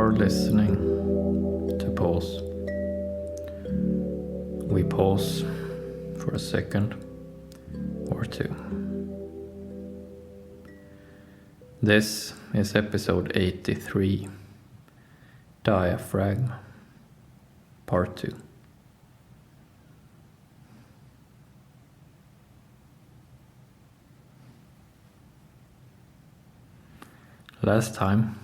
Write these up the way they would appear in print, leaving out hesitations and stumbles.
are listening to pause, we pause for a second or two. This is episode 83, Diaphragm, part 2. Last time,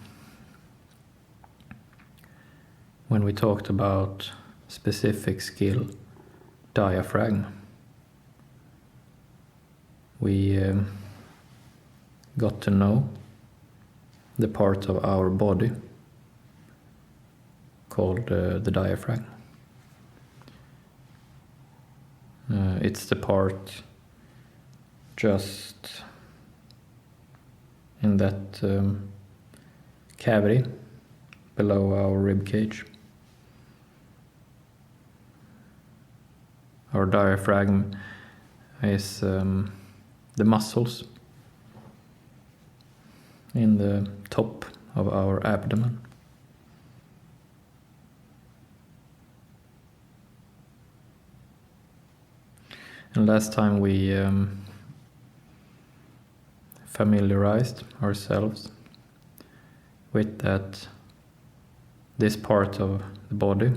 when we talked about specific skill, diaphragm, we got to know the part of our body called the diaphragm. It's the part just in that cavity below our rib cage. Our diaphragm is the muscles in the top of our abdomen. And last time we familiarized ourselves with that this part of the body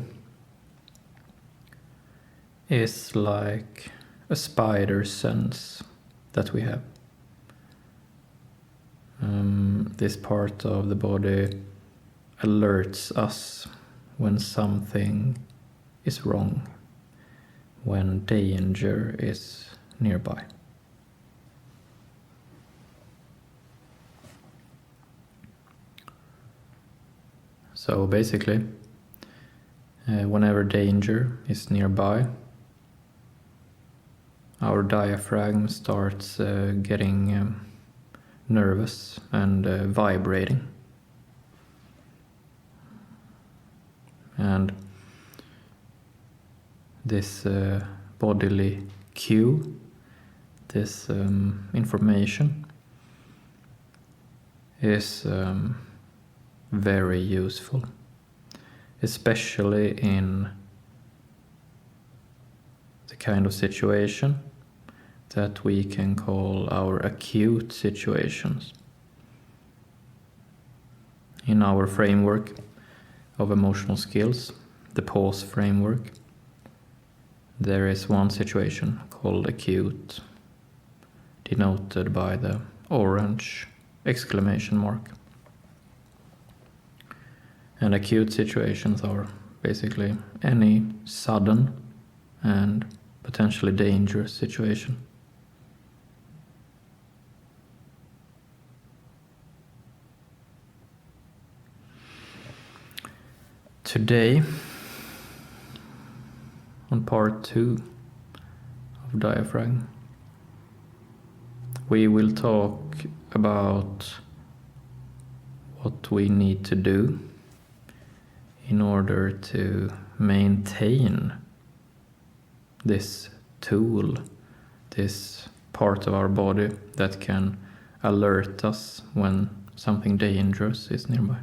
is like a spider sense that we have. This part of the body alerts us when something is wrong, when danger is nearby. So basically, whenever danger is nearby, our diaphragm starts getting nervous and vibrating. And this bodily cue, this information is very useful, especially in the kind of situation that we can call our acute situations. In our framework of emotional skills, the pause framework, there is one situation called acute, denoted by the orange exclamation mark. And acute situations are basically any sudden and potentially dangerous situation. Today, on part 2 of diaphragm, we will talk about what we need to do in order to maintain this tool, this part of our body that can alert us when something dangerous is nearby.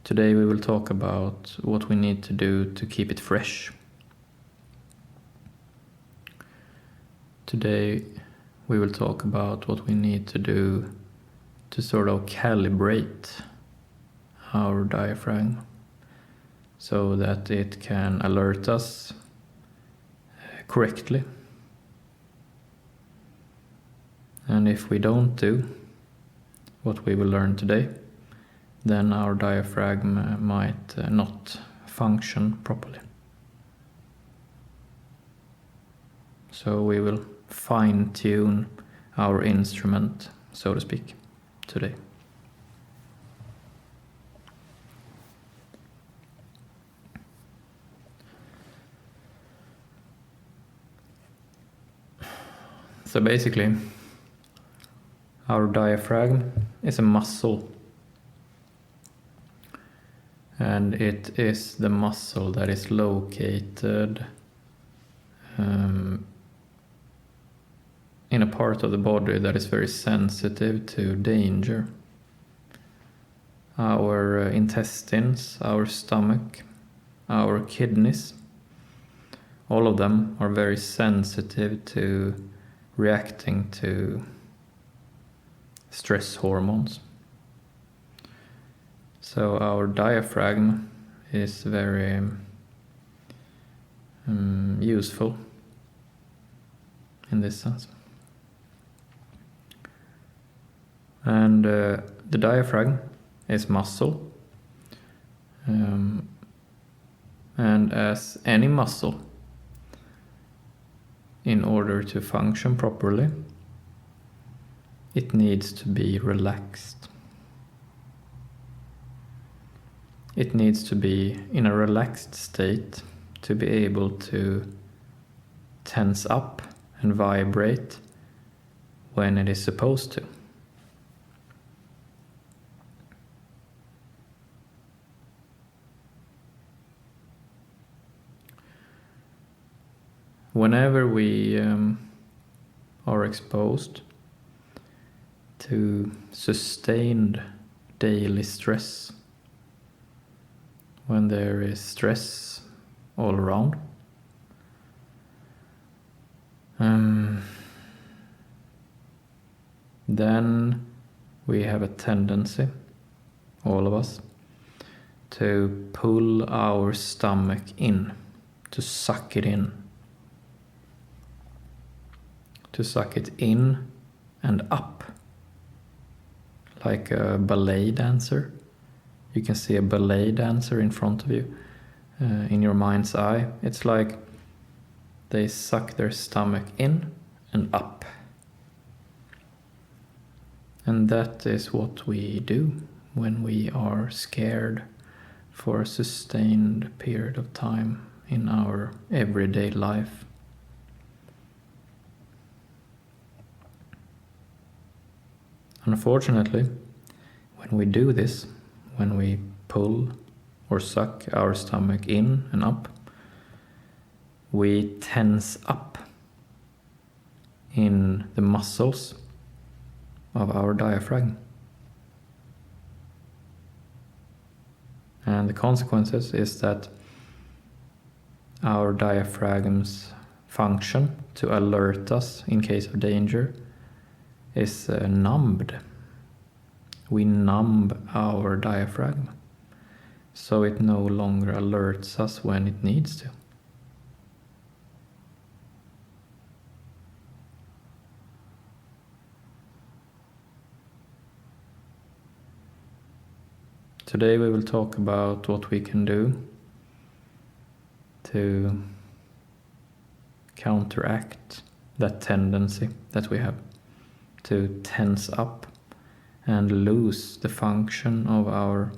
Today we will talk about what we need to do to keep it fresh. Today we will talk about what we need to do to sort of calibrate our diaphragm so that it can alert us correctly. And if we don't do what we will learn today, then our diaphragm might not function properly. So we will fine-tune our instrument, so to speak, today. So basically, our diaphragm is a muscle, and it is the muscle that is located in a part of the body that is very sensitive to danger. Our intestines, our stomach, our kidneys, all of them are very sensitive to reacting to stress hormones. So our diaphragm is very useful in this sense. And the diaphragm is muscle, and as any muscle, in order to function properly, it needs to be relaxed. It needs to be in a relaxed state to be able to tense up and vibrate when it is supposed to. Whenever we are exposed to sustained daily stress, when there is stress all around, then we have a tendency, all of us, to pull our stomach in, to suck it in. To suck it in and up, like a ballet dancer. You can see a ballet dancer in front of you, in your mind's eye. It's like they suck their stomach in and up. And that is what we do when we are scared for a sustained period of time in our everyday life. Unfortunately, when we do this, when we pull or suck our stomach in and up, we tense up in the muscles of our diaphragm. And the consequences is that our diaphragm's function to alert us in case of danger is numbed. We numb our diaphragm, so it no longer alerts us when it needs to. Today we will talk about what we can do to counteract that tendency that we have to tense up and lose the function of our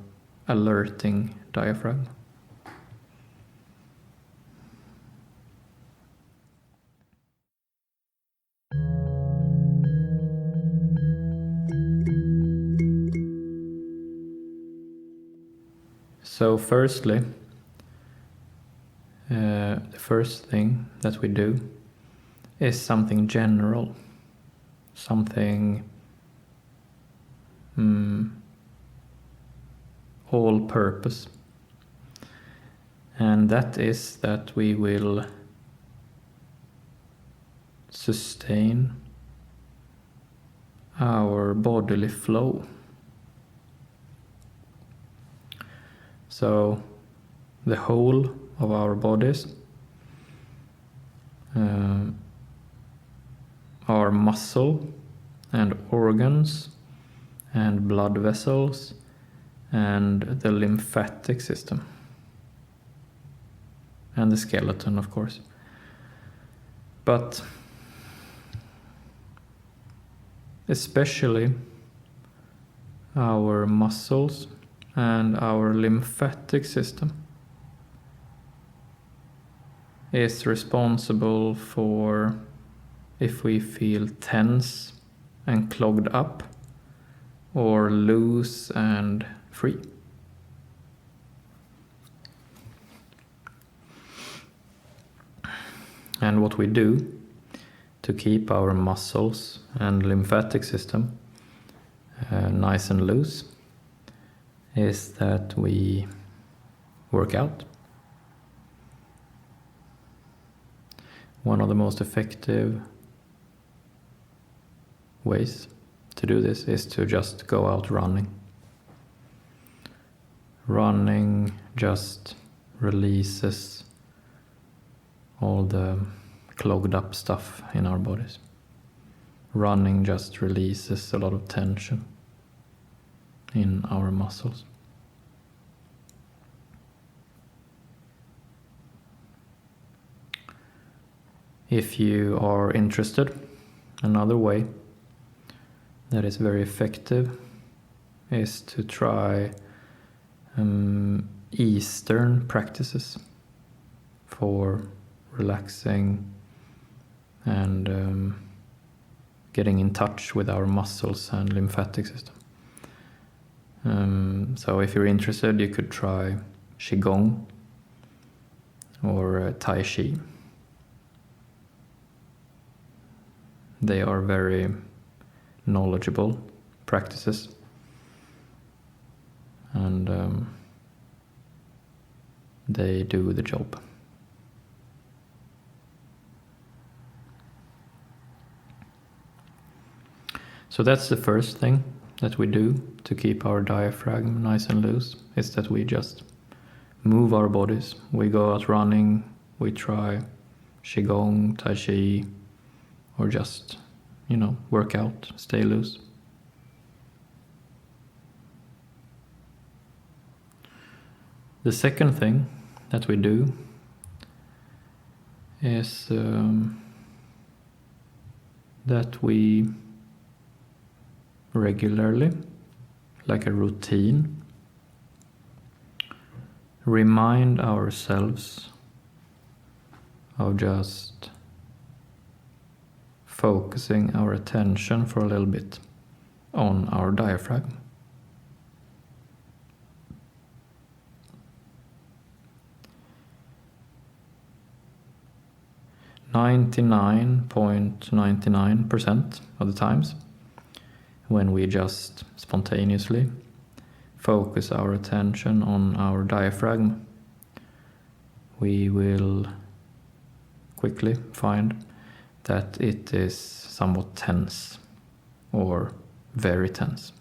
alerting diaphragm. So firstly, the first thing that we do is something general, something all-purpose, and that is that we will sustain our bodily flow. So the whole of our bodies, our muscle and organs and blood vessels and the lymphatic system and the skeleton, of course. But especially our muscles and our lymphatic system is responsible for if we feel tense and clogged up or loose and free. And what we do to keep our muscles and lymphatic system nice and loose is that we work out. One of the most effective ways to do this is to just go out running. Running just releases all the clogged up stuff in our bodies. Running just releases a lot of tension in our muscles. If you are interested, another way that is very effective is to try Eastern practices for relaxing and getting in touch with our muscles and lymphatic system. So if you're interested, you could try Qigong or Tai Chi. They are very knowledgeable practices, and they do the job. So that's the first thing that we do to keep our diaphragm nice and loose, is that we just move our bodies. We go out running, we try Qigong, Tai Chi, or just, work out, stay loose. The second thing that we do is that we regularly, like a routine, remind ourselves of just focusing our attention for a little bit on our diaphragm. .99% of the times, when we just spontaneously focus our attention on our diaphragm, we will quickly find that it is somewhat tense or very tense.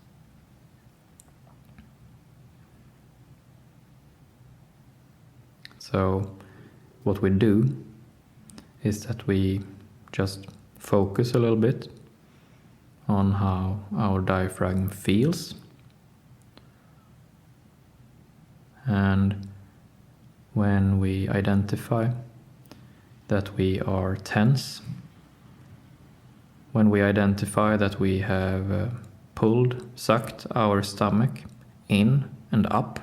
So what we do is that we just focus a little bit on how our diaphragm feels, and when we identify that we are tense, when we identify that we have sucked our stomach in and up,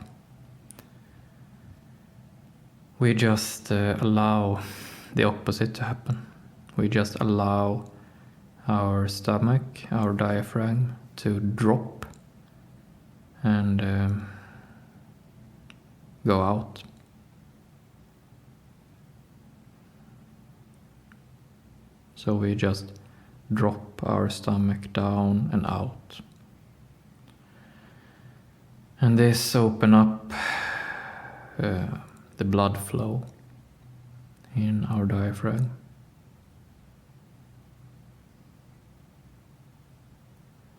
we just allow the opposite to happen. We just allow our stomach, our diaphragm, to drop and go out. So we just drop our stomach down and out. And this opens up the blood flow in our diaphragm.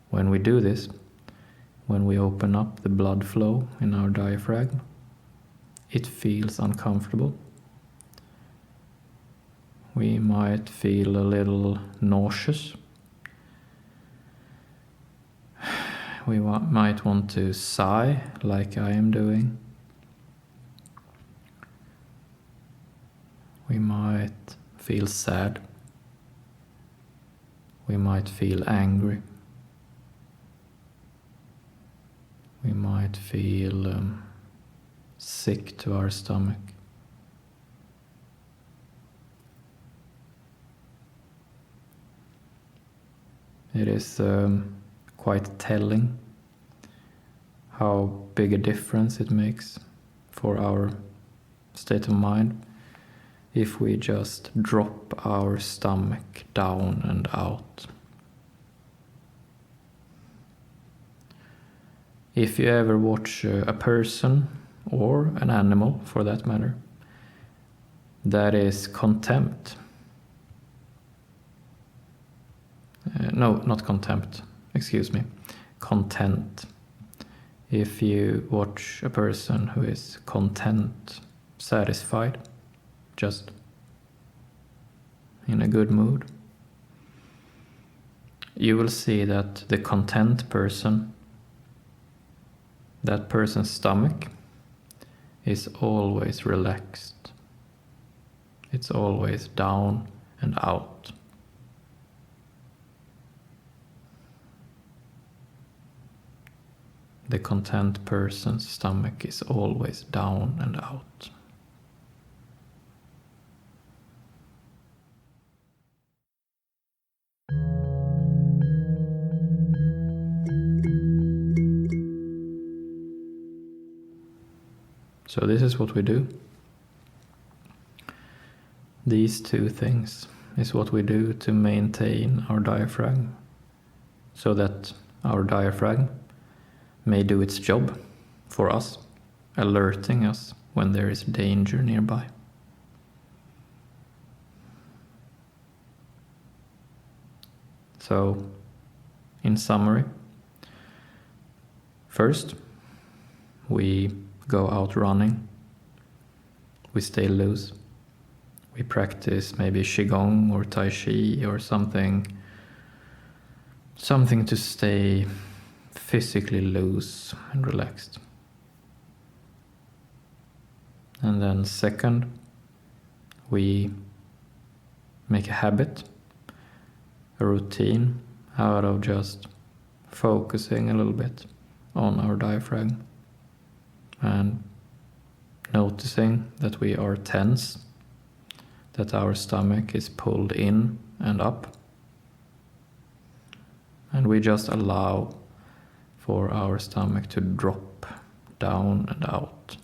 When we do this, when we open up the blood flow in our diaphragm, it feels uncomfortable. We might feel a little nauseous. We might want to sigh, like I am doing. We might feel sad. We might feel angry. We might feel sick to our stomach. It is quite telling how big a difference it makes for our state of mind if we just drop our stomach down and out. If you ever watch a person, or an animal for that matter, that is contempt. No, not contempt, excuse me, content. If you watch a person who is content, satisfied, just in a good mood, you will see that the content person, that person's stomach is always relaxed. It's always down and out. The content person's stomach is always down and out. So this is what we do. These two things is what we do to maintain our diaphragm, so that our diaphragm may do its job for us, alerting us when there is danger nearby. So, in summary, first, we go out running, we stay loose, we practice maybe Qigong or Tai Chi or something to stay physically loose and relaxed. And then second, we make a habit, a routine out of just focusing a little bit on our diaphragm and noticing that we are tense, that our stomach is pulled in and up, and we just allow for our stomach to drop down and out.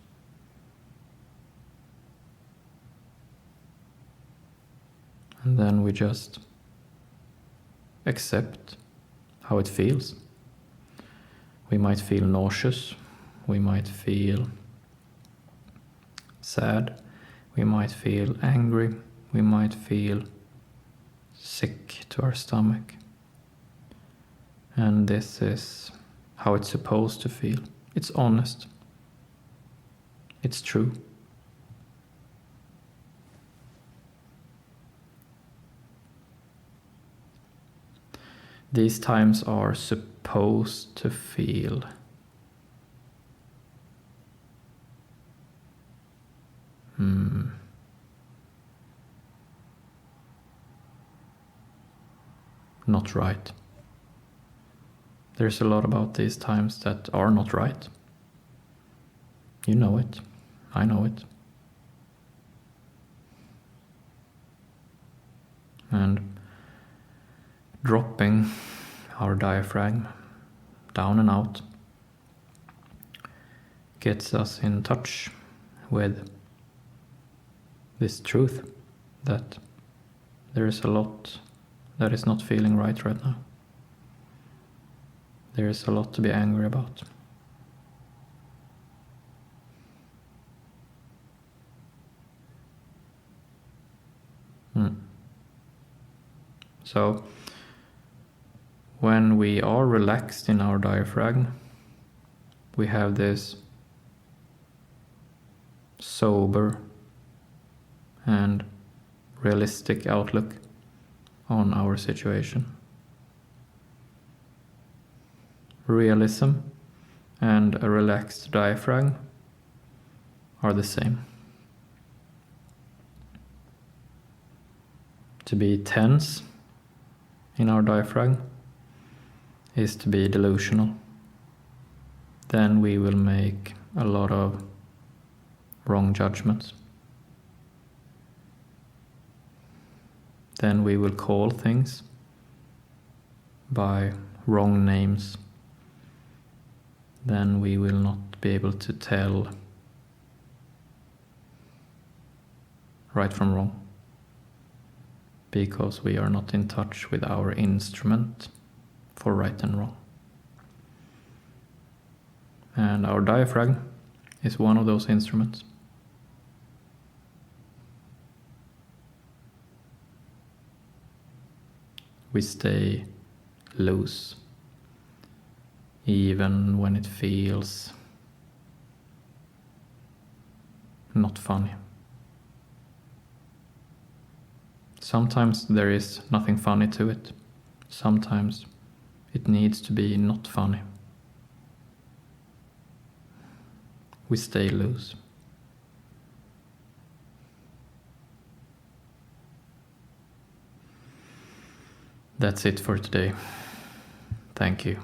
And then we just accept how it feels. We might feel nauseous, we might feel sad, we might feel angry, we might feel sick to our stomach. And this is how it's supposed to feel. It's honest. It's true. These times are supposed to feel not right. There's a lot about these times that are not right. You know it. I know it. And dropping our diaphragm down and out gets us in touch with this truth that there is a lot that is not feeling right now. There is a lot to be angry about. So, when we are relaxed in our diaphragm, we have this sober and realistic outlook on our situation. Realism and a relaxed diaphragm are the same. To be tense in our diaphragm is to be delusional. Then we will make a lot of wrong judgments. Then we will call things by wrong names. Then we will not be able to tell right from wrong, because we are not in touch with our instrument for right and wrong. And our diaphragm is one of those instruments. We stay loose, even when it feels not funny. Sometimes there is nothing funny to it. Sometimes it needs to be not funny. We stay loose. That's it for today. Thank you.